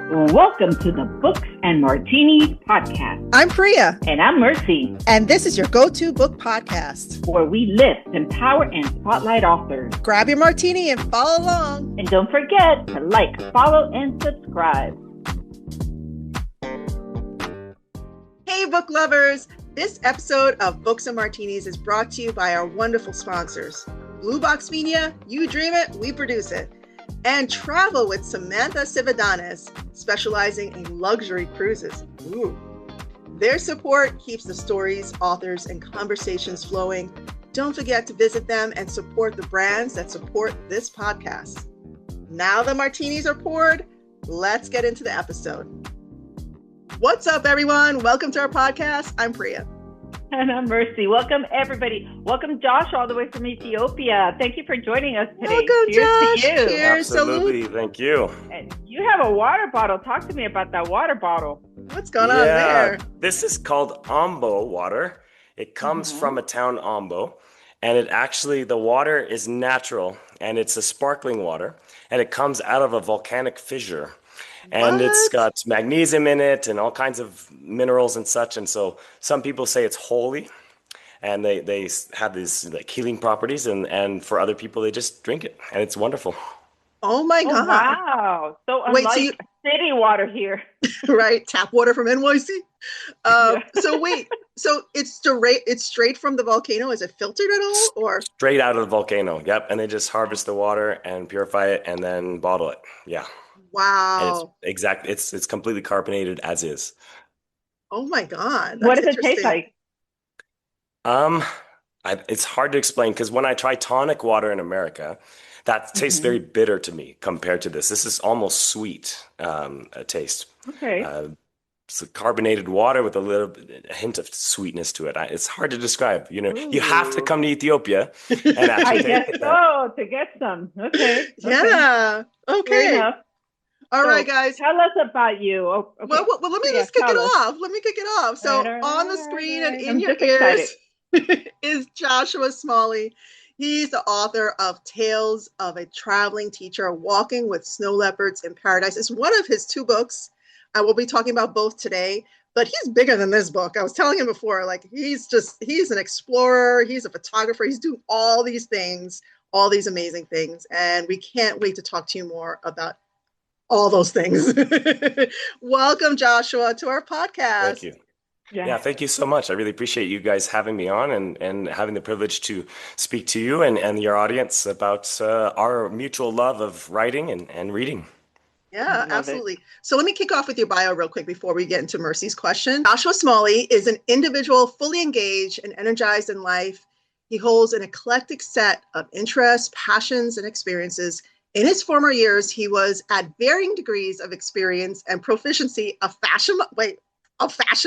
Welcome to the Books and Martinis podcast. I'm Priya. And I'm Mercy. And this is your go-to book podcast, where we lift, empower, and spotlight authors. Grab your martini and follow along. And don't forget to like, follow, and subscribe. Hey, book lovers. This episode of Books and Martinis is brought to you by our wonderful sponsors. Blue Box Media, you dream it, we produce it. And Travel with Samantha Sividanes, specializing in luxury cruises. Ooh. Their support keeps the stories, authors, and conversations flowing. Don't forget to visit them and support the brands that support this podcast. Now the martinis are poured, let's get into the episode. What's up, everyone? Welcome to our podcast. I'm Priya. And I'm Mercy. Welcome, everybody. Welcome, Josh, all the way from Ethiopia. Thank you for joining us today. Welcome, Cheers Josh. to you. Cheers. Absolutely. Salute. Thank you. And you have a water bottle. Talk to me about that water bottle. What's going on there? This is called Ambo water. It comes from a town, Ambo, and the water is natural, and it's a sparkling water, and it comes out of a volcanic fissure. And It's got magnesium in it and all kinds of minerals and such. And so some people say it's holy, and they have these like healing properties. And for other people, they just drink it, and it's wonderful. Oh my God! Wow! So unlike city water here, right? Tap water from NYC. So it's straight from the volcano. Is it filtered at all, or straight out of the volcano? Yep. And they just harvest the water and purify it, and then bottle it. Yeah. Wow. And it's completely carbonated as is. Oh my God. What does it taste like? It's hard to explain because when I try tonic water in America, that tastes very bitter to me compared to this. This is almost sweet taste. Okay. It's a carbonated water with a hint of sweetness to it. It's hard to describe. You know, You have to come to Ethiopia and actually I guess so, to get some. Okay. Yeah. Okay. All right, guys. Tell us about you. Oh, okay. Well, let me just kick it off. Let me kick it off. So on the screen and in your ears is Joshua Smalley. He's the author of Tales of a Traveling Teacher, Walking with Snow Leopards in Paradise. It's one of his two books. I will be talking about both today, but he's bigger than this book. I was telling him before, like he's an explorer. He's a photographer. He's doing all these things, all these amazing things. And we can't wait to talk to you more about all those things. Welcome, Joshua, to our podcast. Thank you. Yeah, thank you so much. I really appreciate you guys having me on and having the privilege to speak to you and your audience about our mutual love of writing and reading. Yeah, absolutely. So let me kick off with your bio real quick before we get into Mercy's question. Joshua Smalley is an individual fully engaged and energized in life. He holds an eclectic set of interests, passions, and experiences. In his former years, he was at varying degrees of experience and proficiency a fashion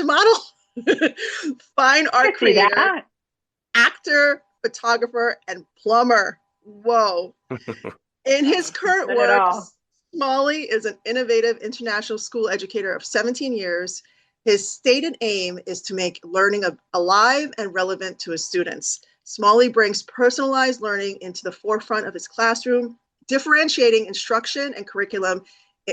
model, fine art creator, actor, photographer, and plumber. Whoa. In his current work, Smalley is an innovative international school educator of 17 years. His stated aim is to make learning alive and relevant to his students. Smalley brings personalized learning into the forefront of his classroom, differentiating instruction and curriculum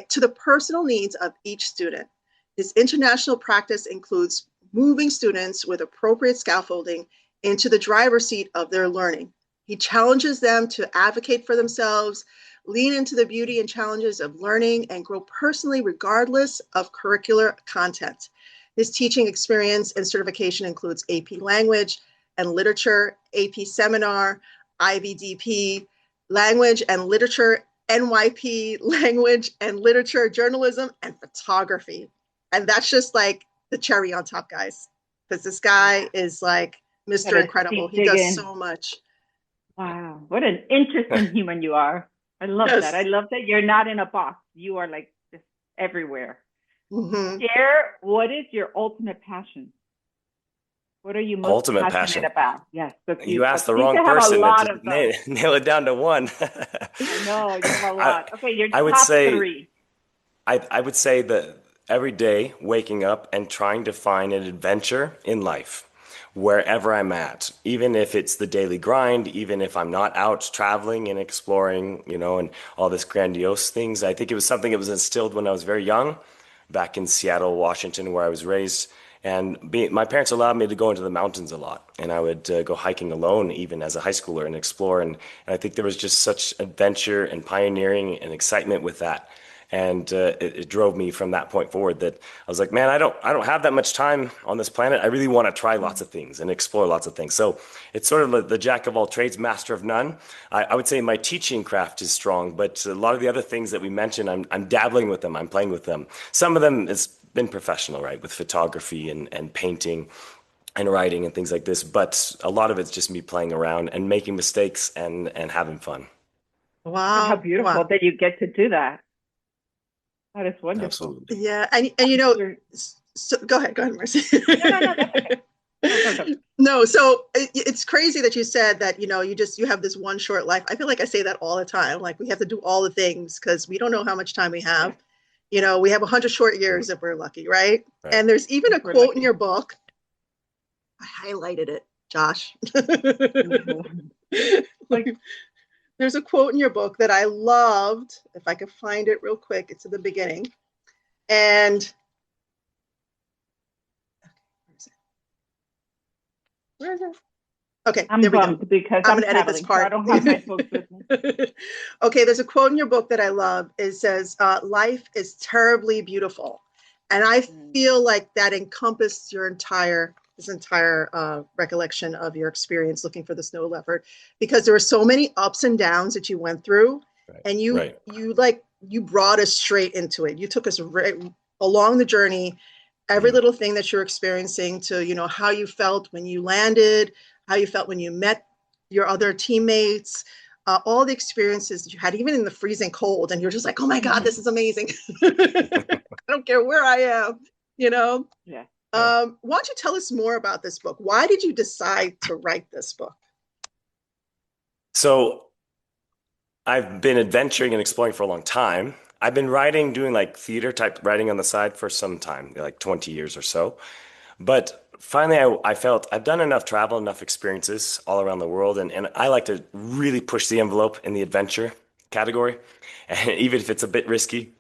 to the personal needs of each student. His international practice includes moving students with appropriate scaffolding into the driver's seat of their learning. He challenges them to advocate for themselves, lean into the beauty and challenges of learning, and grow personally regardless of curricular content. His teaching experience and certification includes AP Language and Literature, AP Seminar, IVDP, Language and Literature, NYP, Language and Literature, Journalism, and Photography. And that's just like the cherry on top, guys, because this guy is like Mr. Incredible. He does so much. Wow. What an interesting human you are. I love that. I love that you're not in a box. You are like just everywhere. Share, what is your ultimate passion? What are you most passionate about? Yes. You asked the wrong person to nail it down to one. I know, you have a lot. Okay, your top three. I would say that every day waking up and trying to find an adventure in life, wherever I'm at, even if it's the daily grind, even if I'm not out traveling and exploring, and all this grandiose things. I think it was something that was instilled when I was very young, back in Seattle, Washington, where I was raised. And my parents allowed me to go into the mountains a lot, and I would go hiking alone, even as a high schooler, and explore. And I think there was just such adventure and pioneering and excitement with that. And it drove me from that point forward that I was like, man, I don't have that much time on this planet. I really want to try lots of things and explore lots of things. So it's sort of the jack of all trades, master of none. I would say my teaching craft is strong, but a lot of the other things that we mentioned, I'm dabbling with them. I'm playing with them. Some of them it's been professional, right, with photography and painting and writing and things like this. But a lot of it's just me playing around and making mistakes and having fun. And how Wow. beautiful Wow. that you get to do that. That is wonderful. Absolutely. Yeah. And so go ahead, Marcy. No, no, no, that's okay. Go. No, so it's crazy that you said that, you have this one short life. I feel like I say that all the time. Like we have to do all the things because we don't know how much time we have. We have 100 short years if we're lucky, right? Right. And there's even a We're quote in lucky. your book. I highlighted it, Josh. Like, There's a quote in your book that I loved. If I could find it real quick, it's at the beginning. And where is it? Okay, I'm there we go. bummed because I'm I'm going to edit this traveling, so I part. don't have my books with me. Okay, there's a quote in your book that I love. It says, life is terribly beautiful. And I feel like that encompassed this entire recollection of your experience looking for the snow leopard, because there were so many ups and downs that you went through, Right. and Right. you brought us straight into it. You took us along the journey, every little thing that you're experiencing, to how you felt when you landed, how you felt when you met your other teammates, all the experiences that you had, even in the freezing cold, and you're just like, oh my God, this is amazing. I don't care where I am, Yeah. why don't you tell us more about this book? Why did you decide to write this book? So I've been adventuring and exploring for a long time. I've been writing, doing like theater type writing on the side for some time, like 20 years or so. But finally, I felt I've done enough travel, enough experiences all around the world, and I like to really push the envelope in the adventure category, and even if it's a bit risky.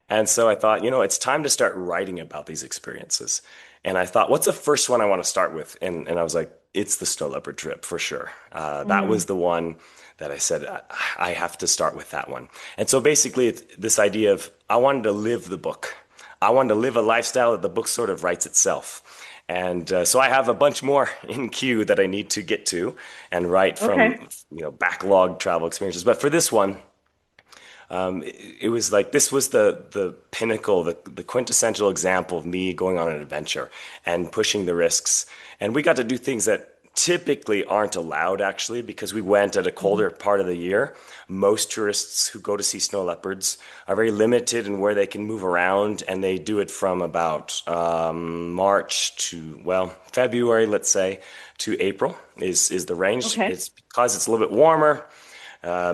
And so I thought, it's time to start writing about these experiences. And I thought, what's the first one I want to start with? And I was like, it's the snow leopard trip for sure. That was the one that I said, I have to start with that one. And so basically, it's this idea of I wanted to live the book. I wanted to live a lifestyle that the book sort of writes itself. And so I have a bunch more in queue that I need to get to and write Okay. from, backlog travel experiences. But for this one, it was like this was the pinnacle, the quintessential example of me going on an adventure and pushing the risks. And we got to do things that typically aren't allowed actually because we went at a colder part of the year. Most tourists who go to see snow leopards are very limited in where they can move around, and they do it from about March to, well, February, let's say, to April is the range. Okay. It's because it's a little bit warmer.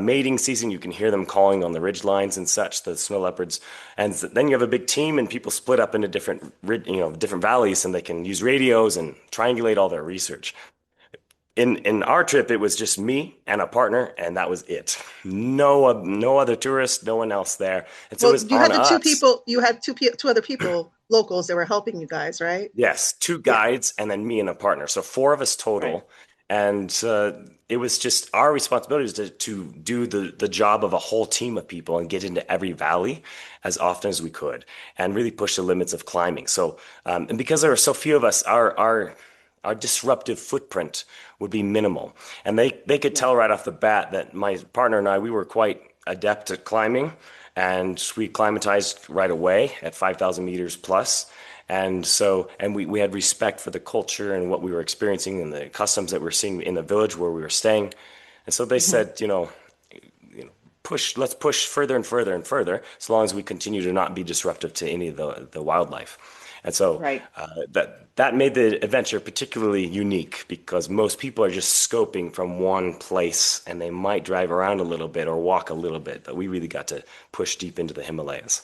Mating season, you can hear them calling on the ridge lines and such, the snow leopards. And then you have a big team, and people split up into different valleys, and they can use radios and triangulate all their research. In our trip, it was just me and a partner, and that was it. No other tourists, no one else there. And so it Well, was you had on the two us. people, you had two other people, locals, that were helping you guys, right? Yes, two Yeah. guides and then me and a partner. So four of us Right. total. And it was just our responsibility was to do the job of a whole team of people and get into every valley as often as we could and really push the limits of climbing. So, and because there were so few of us, our disruptive footprint would be minimal. And they could Yeah. tell right off the bat that my partner and I, we were quite adept at climbing, and we climatized right away at 5,000 meters plus. And so, and we had respect for the culture and what we were experiencing and the customs that we were seeing in the village where we were staying. And so they Hmm. said, let's push further and further and further, so long as we continue to not be disruptive to any of the wildlife. And so Right. that made the adventure particularly unique because most people are just scoping from one place and they might drive around a little bit or walk a little bit, but we really got to push deep into the Himalayas.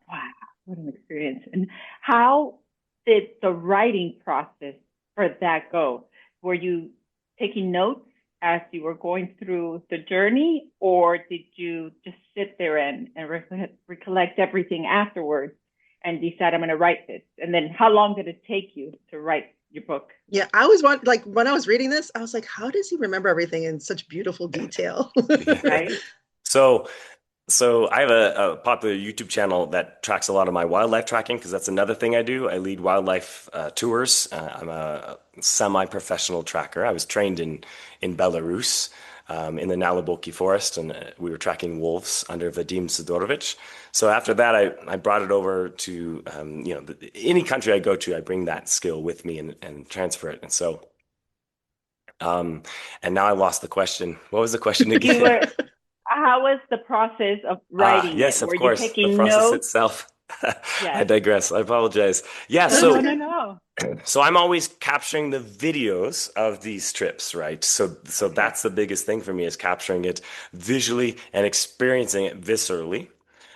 Wow. What an experience. And how did the writing process for that go? Were you taking notes as you were going through the journey, or did you just sit there and recollect everything afterwards and decide I'm going to write this? And then how long did it take you to write your book? Yeah, I always want, like, when I was reading this, I was like, how does he remember everything in such beautiful detail? Right? So So I have a popular YouTube channel that tracks a lot of my wildlife tracking because that's another thing I do. I lead wildlife tours. I'm a semi-professional tracker. I was trained in Belarus in the Naliboki forest, and we were tracking wolves under Vadim Sidorovic. So after that, I brought it over to any country I go to, I bring that skill with me and transfer it. And so and now I lost the question. What was the question You again? were, how was the process of writing it? Yes, of Were you course. The taking process notes? itself. I Yes. digress. I apologize. Yeah, No, no, no, no. so I'm always capturing the videos of these trips, right? So Okay. that's the biggest thing for me is capturing it visually and experiencing it viscerally.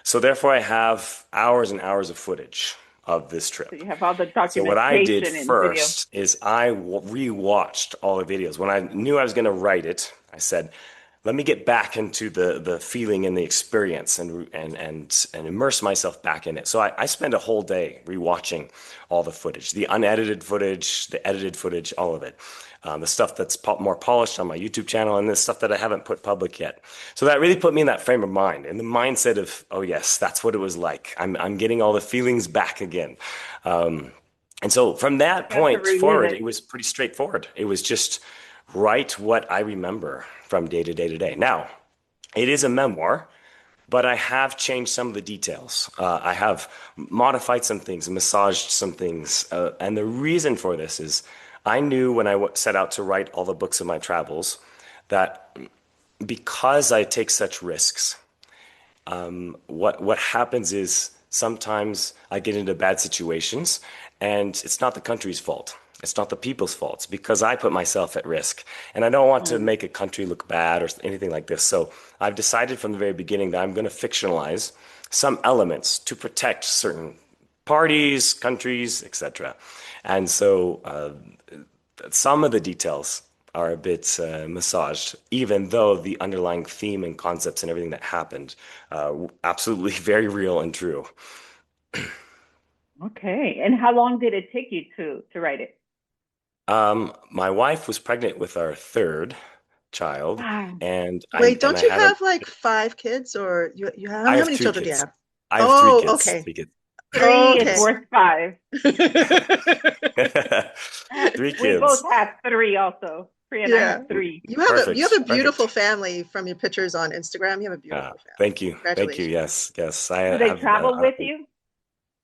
So therefore I have hours and hours of footage of this So trip. you have all the So what I did documentation in video. first is I rewatched all the videos. When I knew I was going to write it, I said, let me get back into the feeling and the experience and immerse myself back in it. So I spent a whole day rewatching all the footage, the unedited footage, the edited footage, all of it. The stuff that's more polished on my YouTube channel and the stuff that I haven't put public yet. So that really put me in that frame of mind, in the mindset of, oh yes, that's what it was like. I'm getting all the feelings back again. And so from that You have to point relive forward, it. it was pretty straightforward. It was just write what I remember from day to day to day. Now, it is a memoir, but I have changed some of the details. I have modified some things, massaged some things. And the reason for this is I knew when I set out to write all the books of my travels that because I take such risks, what happens is sometimes I get into bad situations, and it's not the country's fault. It's not the people's fault. It's because I put myself at risk, and I don't want to Mm. make a country look bad or anything like this. So I've decided from the very beginning that I'm going to fictionalize some elements to protect certain parties, countries, etc. And so some of the details are a bit massaged, even though the underlying theme and concepts and everything that happened, absolutely very real and true. Okay. And how long did it take you to write it? My wife was pregnant with our third child, Wow. and I Wait, and don't I you had a have like 5 kids, or you have, I how have many three children do you kids. have? I have three Oh, kids. okay. Three kids. Three is Okay. worth five. Three We both kids. have three also. Free and I have Yeah. three. You have a Perfect. beautiful Perfect. family from your pictures on Instagram. You have a beautiful family. Thank you. Thank you. Congratulations. Yes. Yes. I Do they have. travel with you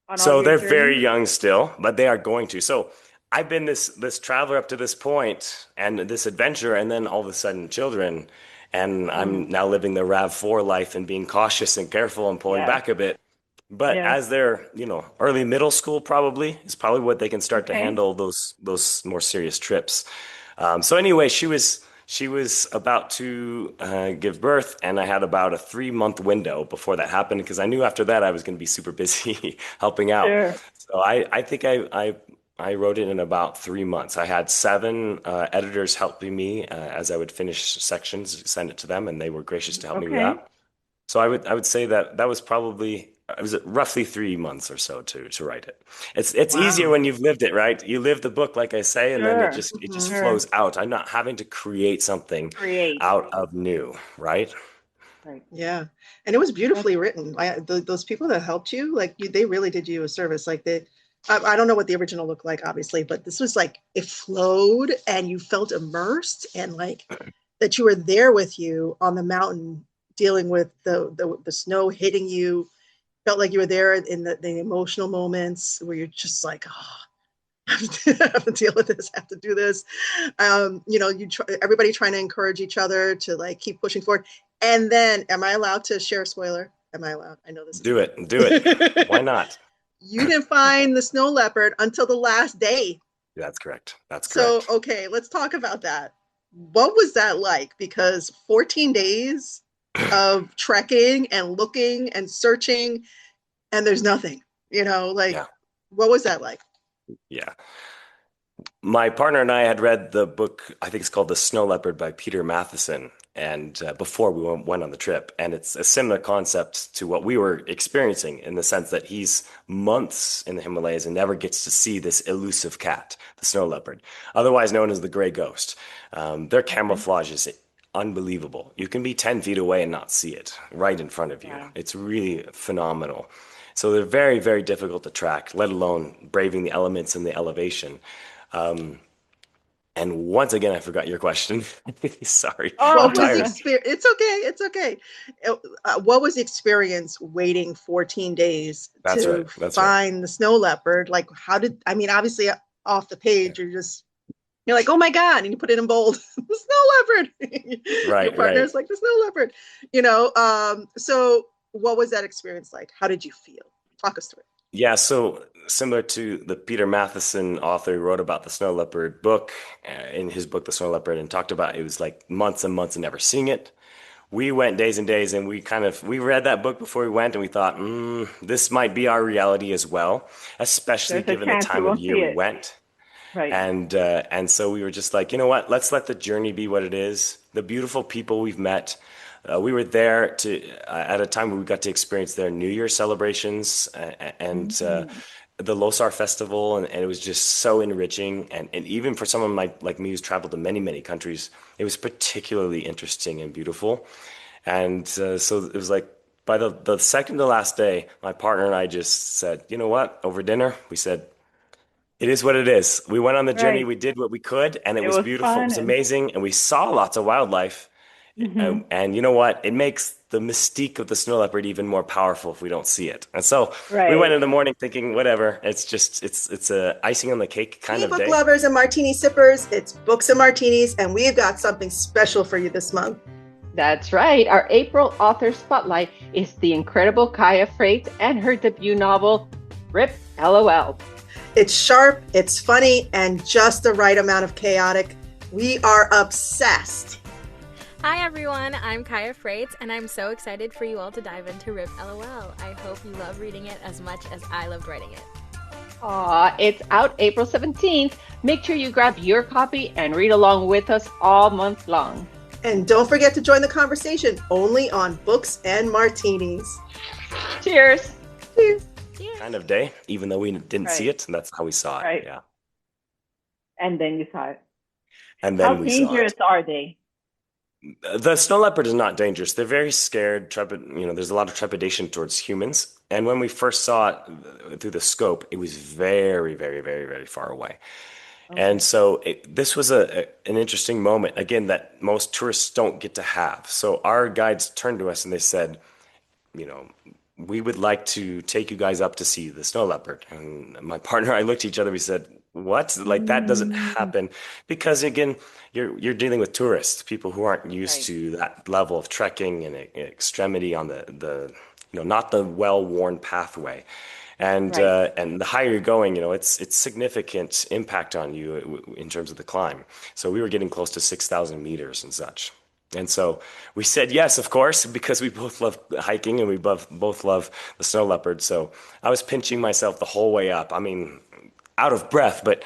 on all So your they're very journeys? young still, but they are going to. So I've been this traveler up to this point and this adventure, and then all of a sudden children, and I'm Mm. now living the RAV4 life and being cautious and careful and pulling Yes. back a bit. But Yes. as they're, early middle school probably is probably what they can start to Okay. handle those more serious trips. So anyway, she was about to give birth, and I had about a 3 month window before that happened because I knew after that I was going to be super busy helping out. Sure. So I think I wrote it in about 3 months. I had seven editors helping me as I would finish sections, send it to them, and they were gracious to help me with Okay. that. So I would say that was probably it was roughly 3 months or so to write it. It's easier Wow. when you've lived it, right? You live the book, like I say, and then it Sure. just Hmm. Sure. flows out. I'm not having to create something Create. out of new, right? Right. Yeah, and it was That's beautifully written. Those people that helped you, like they really did you a service. Like I don't know what the original looked like, obviously, but this was like it flowed, and you felt immersed, and like that you were there with you on the mountain, dealing with the snow hitting you. Felt like you were there in the emotional moments where you're just like, oh, I have to deal with this, I have to do this. Everybody trying to encourage each other to like keep pushing forward. And then, am I allowed to share a spoiler? Am I allowed? I know this is Do not. it, do it. Why not? You didn't find the snow leopard until the last day. That's correct. That's So, correct. okay, let's talk about that. What was that like? Because 14 days of trekking and looking and searching, and there's nothing, like, Yeah, what was that like? yeah. My partner and I had read the book, I think it's called The Snow Leopard by Peter Matheson, and before we went on the trip. And it's a similar concept to what we were experiencing in the sense that he's months in the Himalayas and never gets to see this elusive cat, the snow leopard, otherwise known as the gray ghost. Their Okay. camouflage is unbelievable. You can be 10 feet away and not see it right in front of you. Wow. It's really phenomenal. So they're very, very difficult to track, let alone braving the elements and the elevation. Um, and once again, I forgot your question. Sorry, I'm What was Oh, the tired. experience? It's okay. It's okay. What was the experience waiting 14 days That's right. to That's right. find the snow leopard? Like, how did, I mean, obviously off the page, you're like, oh my God. And you put it in bold, the snow leopard. Your Right, right. partner's like, the snow leopard, so what was that experience like? How did you feel? Talk us through it. Yeah, so similar to the Peter Matheson author who wrote about the snow leopard book, in his book, The Snow Leopard, and talked about it was like months and months of never seeing it. We went days and days, and we read that book before we went, and we thought, this might be our reality as well, especially there's a given the chance we time of won't year see we it. went. Right. And so we were just like, you know what? Let's let the journey be what it is. The beautiful people we've met. We were there to at a time where we got to experience their New Year celebrations and Mm-hmm. the Losar Festival, and it was just so enriching. And even for someone like me who's traveled to many, many countries, it was particularly interesting and beautiful. And so it was like by the second to last day, my partner and I just said, you know what? Over dinner, we said, it is what it is. We went on the journey, Right. we did what we could, and it It was was beautiful. It fun was and amazing, and we saw lots of wildlife. hmm And you know what? It makes the mystique of the snow leopard even more powerful if we don't see it. And so we went right. in the morning thinking, whatever. It's just it's a icing on the cake kind Hey, of book day. lovers and martini sippers, it's Books and Martinis, and we've got something special for you this month. That's right. Our April author spotlight is the incredible Khaya Fraites and her debut novel, Rip LOL. It's sharp, it's funny, and just the right amount of chaotic. We are obsessed. Hi everyone, I'm Khaya Fraites, and I'm so excited for you all to dive into Rip LOL. I hope you love reading it as much as I loved writing it. Aw, it's out April 17th. Make sure you grab your copy and read along with us all month long. And don't forget to join the conversation only on Books and Martinis. Cheers. Cheers. Cheers. Kind of day, even though we didn't see Right. it, and that's how we saw it. Right. Yeah. And then you saw it. And How then we saw it. dangerous are they? The snow leopard is not dangerous. They're very scared. There's a lot of trepidation towards humans. And when we first saw it through the scope, it was very, very, very, very far away. And Okay. so this was an interesting moment, again, that most tourists don't get to have. So our guides turned to us and they said, you know, we would like to take you guys up to see the snow leopard. And my partner and I looked at each other, we said, what? Like that doesn't Mm, happen. Because again, you're dealing with tourists, people who aren't used right. to that level of trekking and extremity on not the well-worn pathway. Right. And the higher you're going, it's significant impact on you in terms of the climb. So we were getting close to 6,000 meters and such. And so we said yes, of course, because we both love hiking and we both love the snow leopard. So I was pinching myself the whole way up. I mean, out of breath, but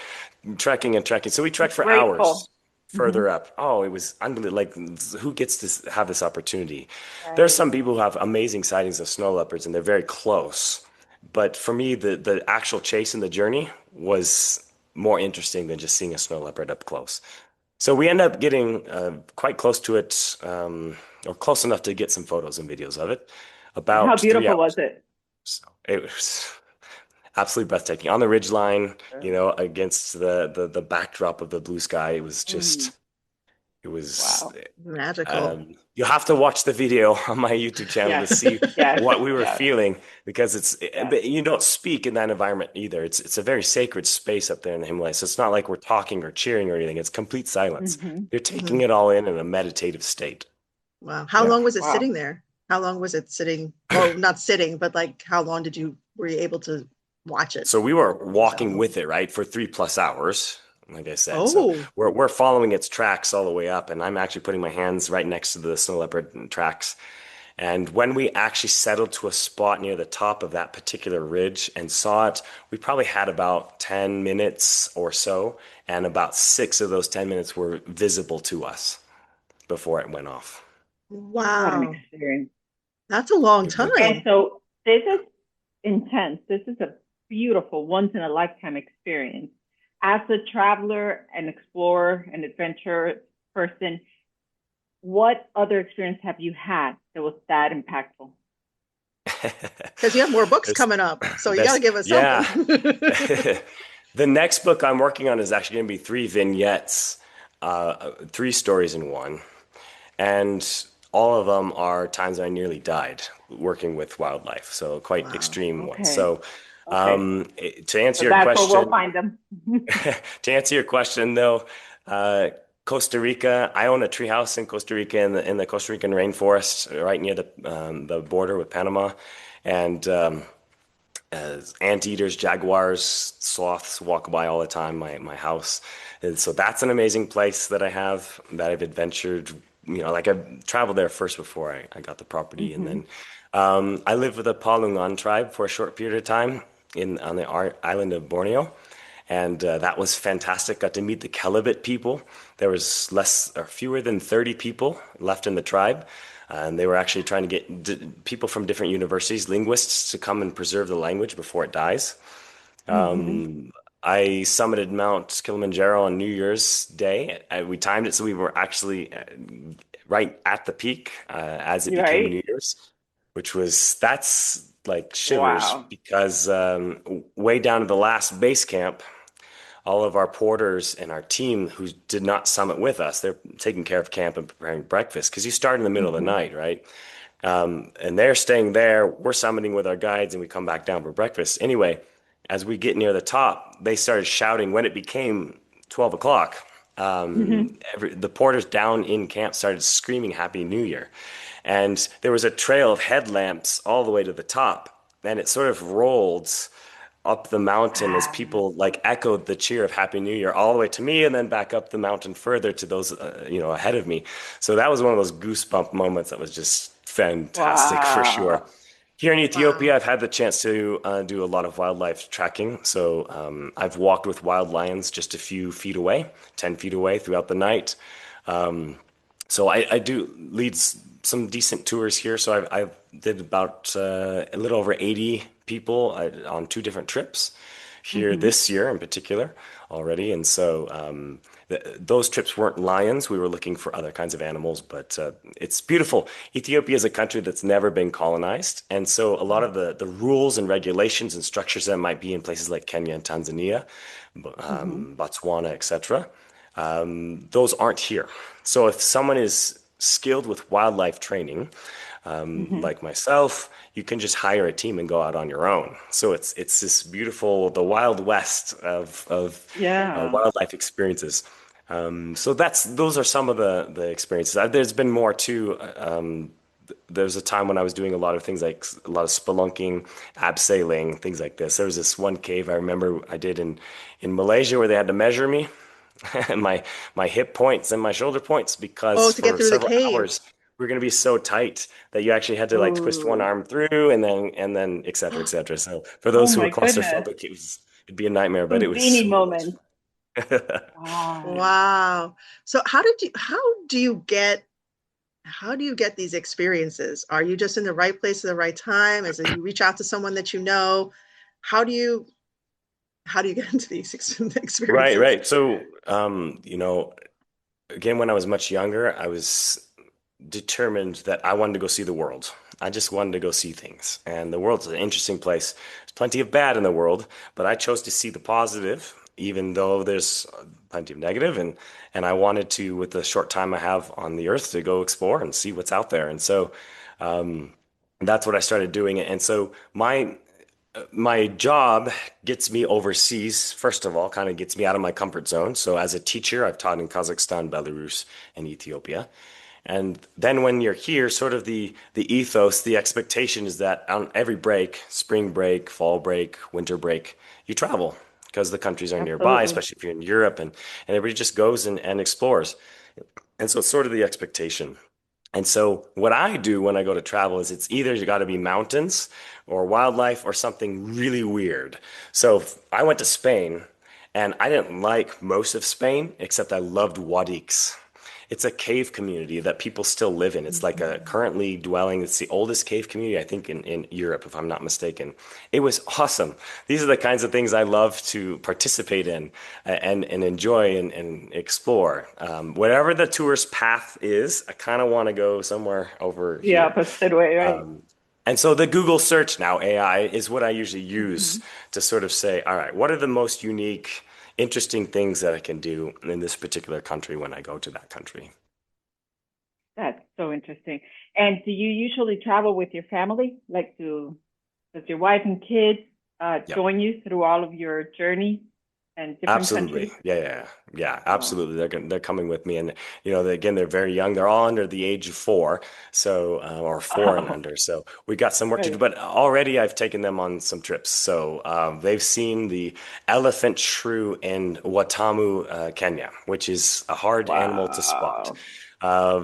trekking and trekking. So we trekked Just for grateful. hours Hmm. further up. Oh, it was unbelievable. Like, who gets to have this opportunity? There's Right. some people who have amazing sightings of snow leopards and they're very close. But for me, the actual chase and the journey was more interesting than just seeing a snow leopard up close. So we end up getting quite close to it, or close enough to get some photos and videos of it, And how about three beautiful was hours. it? So it was absolutely breathtaking on the ridge line, Sure. against the backdrop of the blue sky. It was Mm, just, it was, wow. Magical. you have to watch the video on my YouTube channel to Yes. see Yes. what we were Yes. feeling because Yes. but you don't speak in that environment either. It's a very sacred space up there in the Himalayas. So it's not like we're talking or cheering or anything. It's complete silence. Hmm. You're Hmm. taking it all in a meditative state. Wow. How Yeah. long was it Wow. sitting there? How long was it sitting? Well, not sitting, but like how long were you able to watch it? So we were walking Yourself? with it, right, for 3+ hours, like I said. So Oh, we're following its tracks all the way up, and I'm actually putting my hands right next to the snow leopard tracks. And when we actually settled to a spot near the top of that particular ridge and saw it, we probably had about 10 minutes or so, and about 6 of those 10 minutes were visible to us before it went off. What an Wow. experience. That's a long It was And time. so this is intense. This is a beautiful, once in a lifetime experience. As a traveler, an explorer, an adventurer person, what other experience have you had that was that impactful? Because you have more books There's, coming up. So you got to there's, give us something. yeah. The next book I'm working on is actually going to be three vignettes, three stories in one. And all of them are times I nearly died working with wildlife. So quite Wow. extreme ones. Okay. So Okay. to answer So your that's where we'll question, find them. to answer your question though, Costa Rica, I own a treehouse in Costa Rica in the Costa Rican rainforest, right near the border with Panama. And anteaters, jaguars, sloths walk by all the time, my house. And so that's an amazing place that I have that I've adventured, like I've traveled there first before I got the property. And Hmm. then I lived with the Palungan tribe for a short period of time on the island of Borneo. And that was fantastic. Got to meet the Kelabit people. There was less or fewer than 30 people left in the tribe. And they were actually trying to get people from different universities, linguists, to come and preserve the language before it dies. Hmm. I summited Mount Kilimanjaro on New Year's Day. We timed it so we were actually right at the peak as it You're became right. New Year's, that's like shivers Wow. because way down to the last base camp, all of our porters and our team who did not summit with us, they're taking care of camp and preparing breakfast because you start in the middle of the Hmm. night, right? And they're staying there. We're summiting with our guides and we come back down for breakfast. Anyway, as we get near the top, they started shouting when it became 12 o'clock. Hmm. The porters down in camp started screaming Happy New Year. And there was a trail of headlamps all the way to the top. And it sort of rolled up the mountain as Wow. people like echoed the cheer of Happy New Year all the way to me and then back up the mountain further to those, ahead of me. So that was one of those goosebump moments that was just fantastic for sure. Wow. Here in Wow. Ethiopia, I've had the chance to do a lot of wildlife tracking. So I've walked with wild lions just a few feet away, 10 feet away throughout the night. So I do lead some decent tours here. So I've did about a little over 80 people on two different trips here Hmm. this year in particular already. And so those trips weren't lions. We were looking for other kinds of animals, but it's beautiful. Ethiopia is a country that's never been colonized. And so a lot of the rules and regulations and structures that might be in places like Kenya and Tanzania, Hmm. Botswana, etc., those aren't here. So if someone is skilled with wildlife training, Hmm. like myself, you can just hire a team and go out on your own. So it's this beautiful, the Wild West of Yeah. wildlife experiences. So those are some of the experiences. There's been more too. There's a time when I was doing a lot of things like a lot of spelunking, abseiling, things like this. There was this one cave I remember I did in Malaysia where they had to measure me and my hip points and my shoulder points because Oh, to get for through the several cave. hours we're going to be so tight that you actually had to like twist one Oh. arm through and then et cetera, et cetera. So for Oh those who are my goodness. claustrophobic, it'd be a nightmare, but it was Houdini so much moment. fun. Wow. Wow. So do you get how do you get these experiences? Are you just in the right place at the right time? As you reach out to someone that you know? How do you how do you get into these Right, experiences? right. So, again, when I was much younger, I was determined that I wanted to go see the world. I just wanted to go see things. And the world's an interesting place. There's plenty of bad in the world, but I chose to see the positive, even though there's plenty of negative. And I wanted to, with the short time I have on the earth, to go explore and see what's out there. And so that's what I started doing. And so my job gets me overseas, first of all, kind of gets me out of my comfort zone. So as a teacher, I've taught in Kazakhstan, Belarus, and Ethiopia. And then when you're here, sort of the ethos, the expectation is that on every break, spring break, fall break, winter break, you travel because the countries are nearby, Absolutely. especially if you're in Europe, and everybody just goes and explores. And so it's sort of the expectation. And so what I do when I go to travel is it's either you got to be mountains or wildlife or something really weird. So I went to Spain and I didn't like most of Spain except I loved Guadix. It's a cave community that people still live in. It's like a currently dwelling. It's the oldest cave community, I think, in Europe, if I'm not mistaken. It was awesome. These are the kinds of things I love to participate in and enjoy and explore. Whatever the tourist path is, I kind of want to go somewhere over The here. opposite way, right? And so the Google search now, AI, is what I usually use Mhm. to sort of say, all right, what are the most unique, interesting things that I can do in this particular country when I go to that country? That's so interesting. And do you usually travel with your family? Does your wife and kids Yeah. join you through all of your journey and different Absolutely. countries? Yeah, Oh, absolutely. They're coming with me, and again, they're very young. They're all under the age of four, so or four and wow. under. So we got some work to do. Right. But already, I've taken them on some trips. So they've seen the elephant shrew in Watamu, Kenya, which is a hard animal to spot. Wow.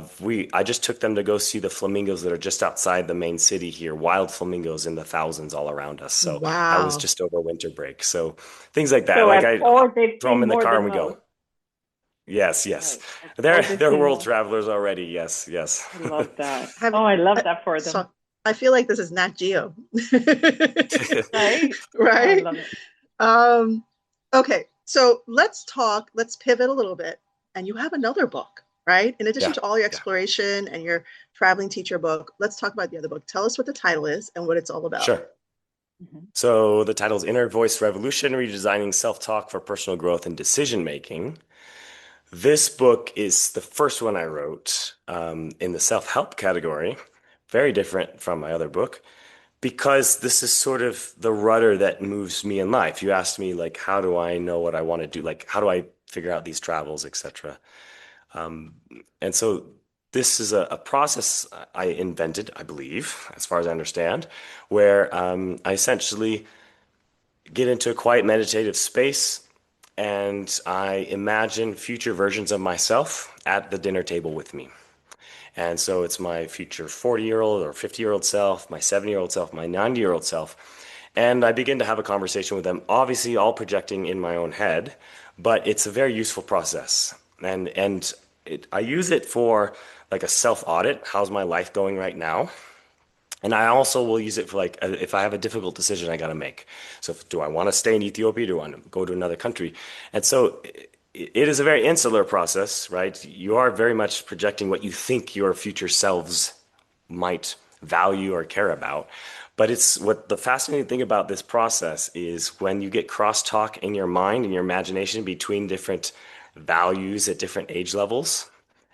I just took them to go see the flamingos that are just outside the main city here, wild flamingos in the thousands all around us. So that was Wow. just over winter break. So things like that. So Like at I four, they've throw them seen in the more car and than we go. most. Yes, yes. Right. At They're four, they've they're seen world more. travelers already. Yes, yes. I love that. Have Oh, I love I, that for so them. I feel like this is Nat Geo. Right? Oh, I Right? love it. Um, okay, so let's pivot a little bit. And you have another book, right? In addition Yeah, to all your yeah. exploration and your traveling teacher book, let's talk about the other book. Tell us what the title is and what it's all about. Sure. Mhm. So the title is Inner Voice Revolution: Redesigning Self-Talk for Personal Growth and Decision Making. This book is the first one I wrote in the self-help category, very different from my other book, because this is sort of the rudder that moves me in life. You asked me, like, how do I know what I want to do? Like, how do I figure out these travels, etc. Um, and so this is a process I invented, I believe, as far as I understand, where I essentially get into a quiet meditative space and I imagine future versions of myself at the dinner table with me. And so it's my future 40-year-old or 50-year-old self, my 70-year-old self, my 90-year-old self. And I begin to have a conversation with them, obviously all projecting in my own head, but it's a very useful process. I use it for like a self audit. How's my life going right now? And I also will use it for like if I have a difficult decision I got to make. So do I want to stay in Ethiopia? Do I want to go to another country? And so it is a very insular process, right? You are very much projecting what you think your future selves might value or care about. But it's what the fascinating thing about this process is when you get crosstalk in your mind and your imagination between different values at different age levels,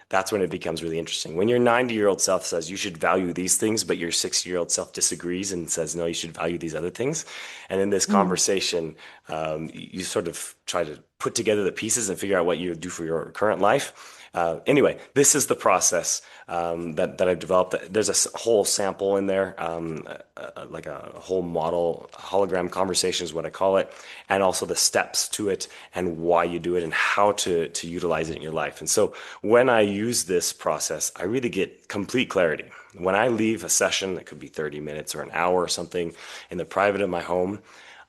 that's when it becomes really interesting. When your 90-year-old self says you should value these things, but your 60-year-old self disagrees and says, no, you should value these other things. And in this Mm. conversation, you sort of try to put together the pieces and figure out what you do for your current life. Anyway, this is the process that I've developed. There's a whole sample in there, like a whole model, hologram conversation is what I call it, and also the steps to it and why you do it and how to utilize it in your life. And so when I use this process, I really get complete clarity. When I leave a session that could be 30 minutes or an hour or something in the private of my home,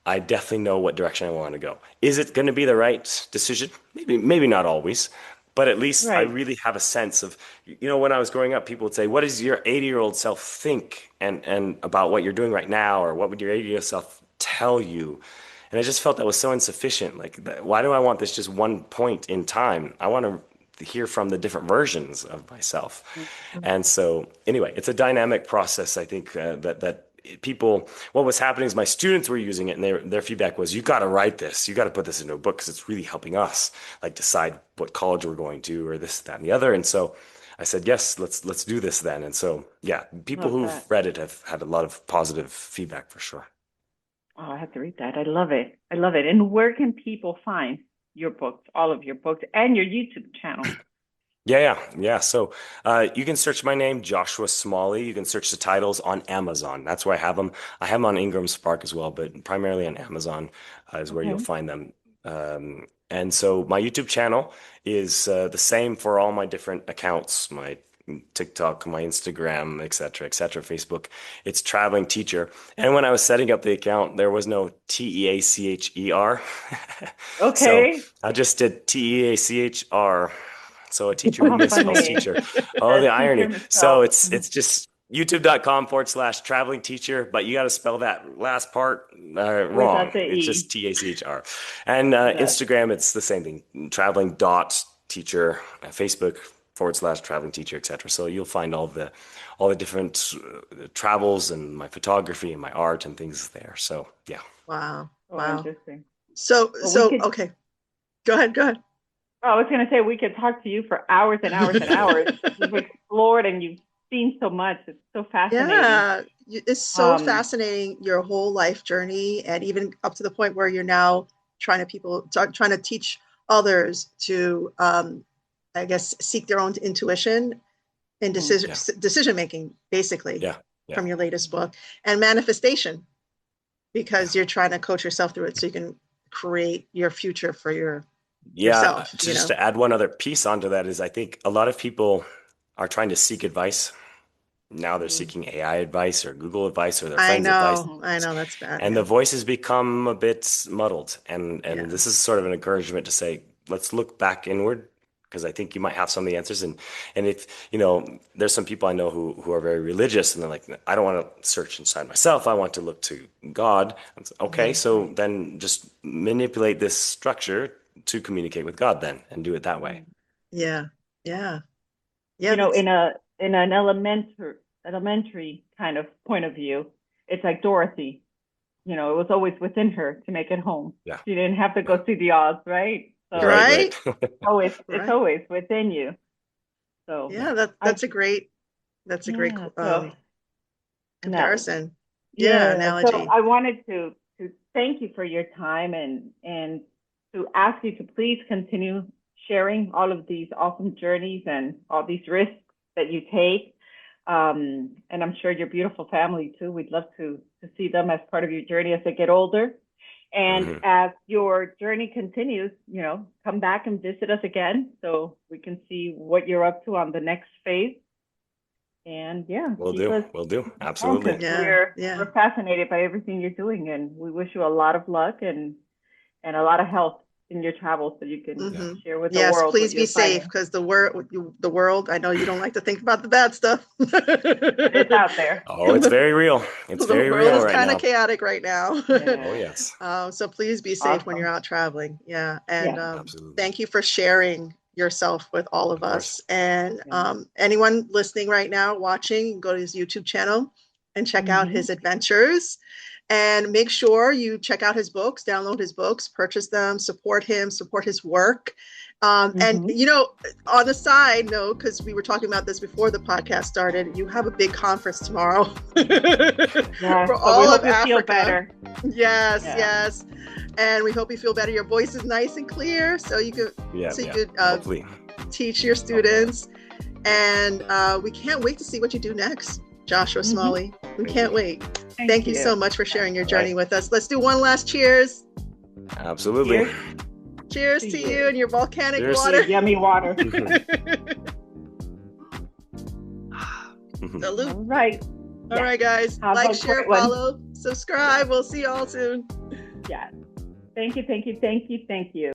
I definitely know what direction I want to go. Is it going to be the right decision? Maybe not always, but at least I Right. really have a sense of, when I was growing up, people would say, what does your 80-year-old self think and about what you're doing right now? Or what would your 80-year-old self tell you? And I just felt that was so insufficient. Like, why do I want this just one point in time? I want to hear from the different versions of myself. Mhm. And so, anyway, it's a dynamic process. I think that people, what was happening is my students were using it, and their feedback was, "You got to write this. You got to put this into a book because it's really helping us, like decide what college we're going to, or this, that, and the other." And so, I said, "Yes, let's do this then." And so, yeah, people Love who've that. read it have had a lot of positive feedback for sure. Oh, I have to read that. I love it. I love it. And where can people find your books, all of your books, and your YouTube channel? Yeah. So you can search my name, Joshua Smalley. You can search the titles on Amazon. That's where I have them. I have them on Ingram Spark as well, but primarily on Amazon is where you'll Okay. find them. And so my YouTube channel is the same for all my different accounts. My TikTok, my Instagram, et cetera, Facebook. It's Traveling Teacher. And when I was setting up the account, there was no TEACHER. Okay. So I just did TEACHR. So a teacher who misspells teacher. Oh, the irony. So it's just youtube.com/traveling teacher, but you got to spell that last part wrong. It's just TACHR. And Instagram, it's the same thing. Traveling.teacher, Facebook /traveling teacher, etc. So you'll find all the different travels and my photography and my art and things there. So yeah. Wow. Interesting. So okay. Go ahead. Oh, I was going to say we could talk to you for hours and hours and hours. You've explored and you've seen so much. It's so fascinating. Yeah, it's so fascinating, your whole life journey, and even up to the point where you're now trying to teach others to, I guess, seek their own intuition and decision making, basically, from your latest book, and manifestation, because you're trying to coach yourself through it so you can create your future for yourself. Just to add one other piece onto that is I think a lot of people are trying to seek advice. Now they're seeking AI advice or Google advice or their friends' advice. I know, that's bad. And the voices become a bit muddled. And this is sort of an encouragement to say, let's look back inward, because I think you might have some of the answers. And if, there's some people I know who are very religious and they're like, I don't want to search inside myself. I want to look to God. Okay, so then just manipulate this structure to communicate with God then and do it that way. Yeah. In an elementary kind of point of view, it's like Dorothy. It was always within her to make it home. Yeah. She didn't have to go see the Oz, right? So right. It's always within you. So yeah, that's a great comparison. Analogy. So I wanted to thank you for your time and to ask you to please continue sharing all of these awesome journeys and all these risks that you take. And I'm sure your beautiful family too. We'd love to see them as part of your journey as they get older. And as your journey continues, come back and visit us again so we can see what you're up to on the next phase. And we'll do. Absolutely. We're fascinated by everything you're doing, and we wish you a lot of luck and a lot of health in your travels so you can share with the world. Yes, please be safe, because the world, I know you don't like to think about the bad stuff. It's out there. Oh, it's very real. It's very real right now. The world is kind of chaotic right now. Oh, yes. So please be safe when you're out traveling. Yeah. And thank you for sharing yourself with all of us. And anyone listening right now, watching, go to his YouTube channel and check out his adventures. And make sure you check out his books, download his books, purchase them, support him, support his work. And, on a side note, because we were talking about this before the podcast started, you have a big conference tomorrow for all of Africa. Feel better. Yes. And we hope you feel better. Your voice is nice and clear, so you could teach your students. And we can't wait to see what you do next, Joshua Smalley. We can't wait. Thank you so much for sharing your journey with us. Let's do one last cheers. Absolutely. Cheers to you and your volcanic water. Yummy water. Salute. All right. All right, guys. Like, share, follow, subscribe. We'll see you all soon. Yeah. Thank you.